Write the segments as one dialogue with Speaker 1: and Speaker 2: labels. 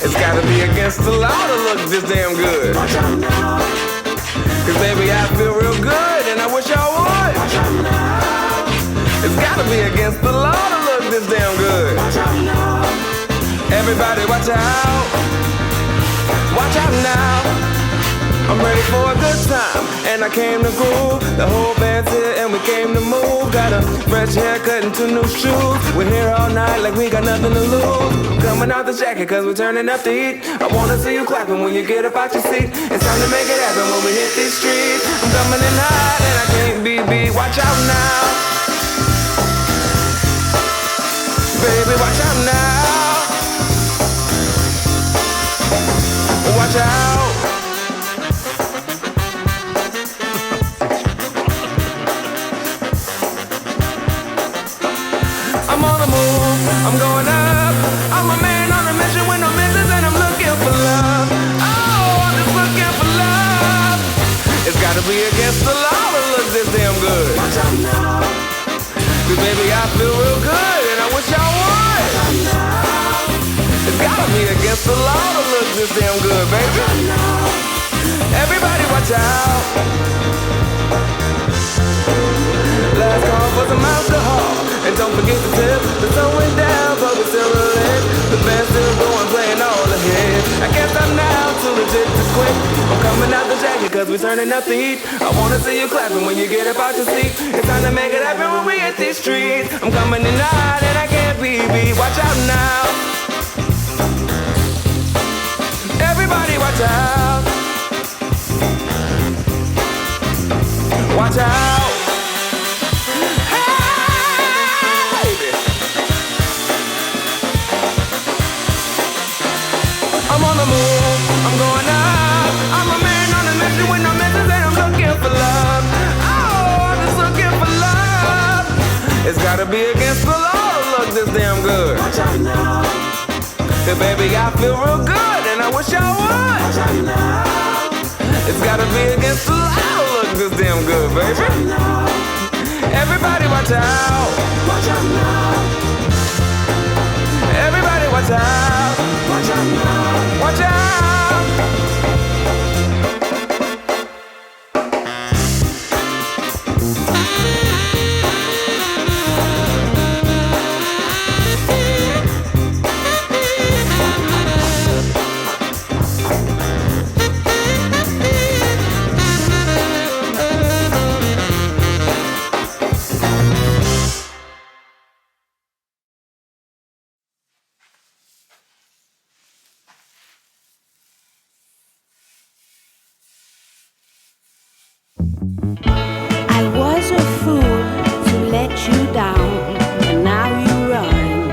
Speaker 1: It's gotta be against the law to look this damn good. Cause baby, I feel real good and I wish I would. It's gotta be against the law to look this damn good. Everybody watch out. Watch out now. I'm ready for a good time, and I came to groove. The whole band's here and we came to move. Got a fresh haircut and 2 new shoes. We're here all night like we got nothing to lose. Coming out the jacket cause we're turning up the heat. I wanna see you clapping when you get up out your seat. It's time to make it happen when we hit these streets. I'm coming in hot and I can't be beat. Watch out now. Baby, watch out now. Watch out. I'm on the move, I'm going up. I'm a man on a mission with no missions and I'm looking for love. Oh, I'm just looking for love. It's gotta be against the law to look this damn good. Watch out now. Cause baby, I feel real good and I wish I would. Watch out now. It's gotta be against the law to look this damn good, baby. Watch out now. Everybody watch out. Last call for some alcohol. And don't forget to tip. The sun went down, but we're still lit. The band's still going, playing all ahead. I guess I'm now too legit to quit. I'm coming out the jacket cause we're turning up the heat. I wanna see you clapping when you get up out your seat. It's time to make it happen when we hit these streets. I'm coming in hot and I can't be beat. Watch out now. Everybody watch out. Watch out. I'm on the move, I'm going up. I'm a man on a mission with no missions and I'm looking for love. Oh, I'm just looking for love. It's gotta be against the law to look this damn good. Watch out now. Cause baby, I feel real good and I wish I would. Watch out now. It's gotta be against the law. Look this damn good, baby. Everybody watch out. Watch out now. Everybody watch out. Watch out now. Watch out.
Speaker 2: I was a fool to let you down, but now you run.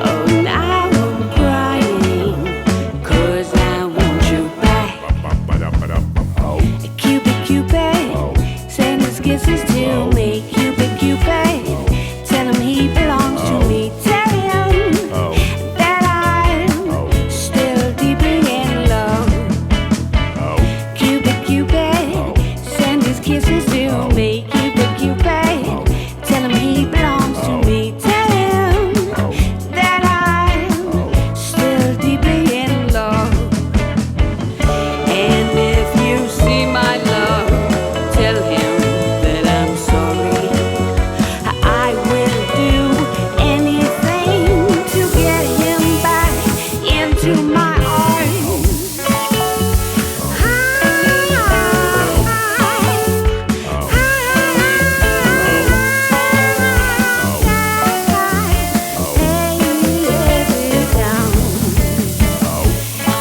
Speaker 2: Oh, now I'm crying, 'cause I want you back. Cupid, Cupid, send his kisses to me. Cupid, Cupid, tell him he belongs to me. Tell him that I'm still deeply in love. Cupid, Cupid, send his kisses to me. Cupid, Cupid, tell him he belongs to me. Tell him that I'm still deeply in love. And if you see my love, tell him that I'm sorry. I will do anything to get him back into my arms.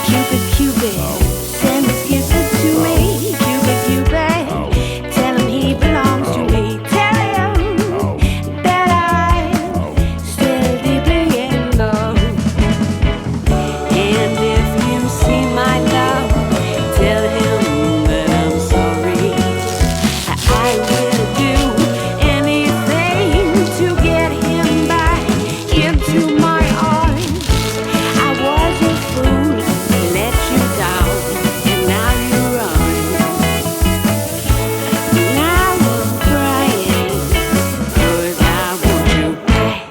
Speaker 2: Cupid, Cupid, send his kisses to me. Cupid, Cupid, tell him he belongs to me. Tell him that I'm still deeply in love. And if you see my love, tell him that I'm sorry. I will do anything to get him back into my arms. I was a fool to let you down, and now you run. Now I'm crying, 'cause I want you back.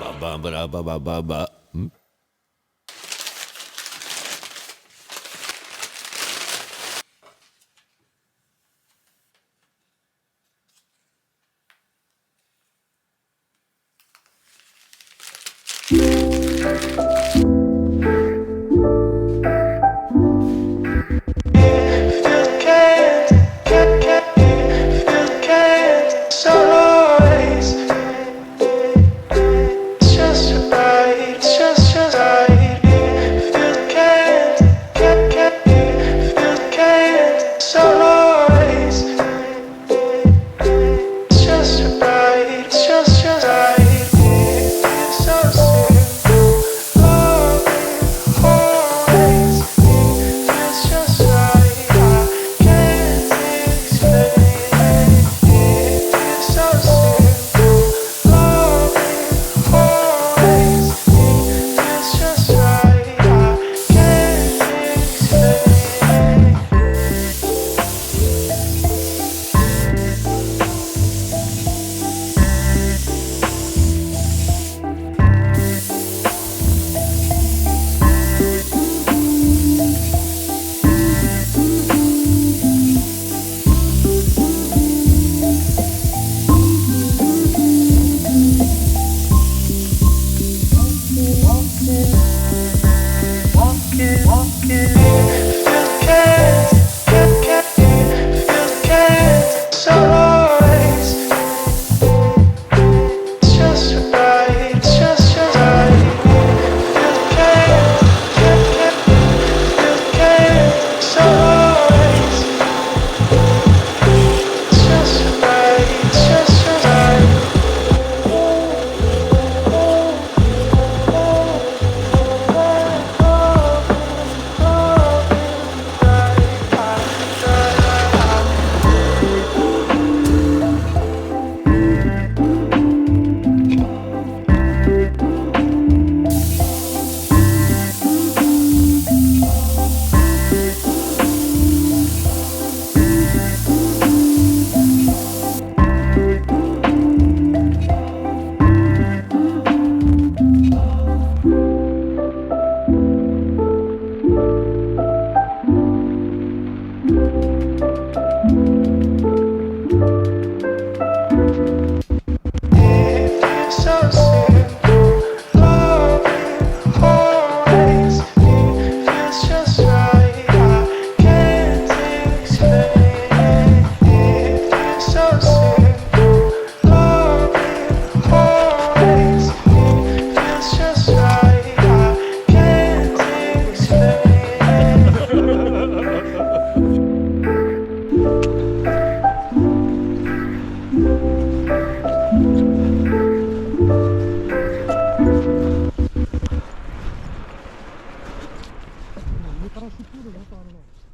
Speaker 3: プールまたあるな。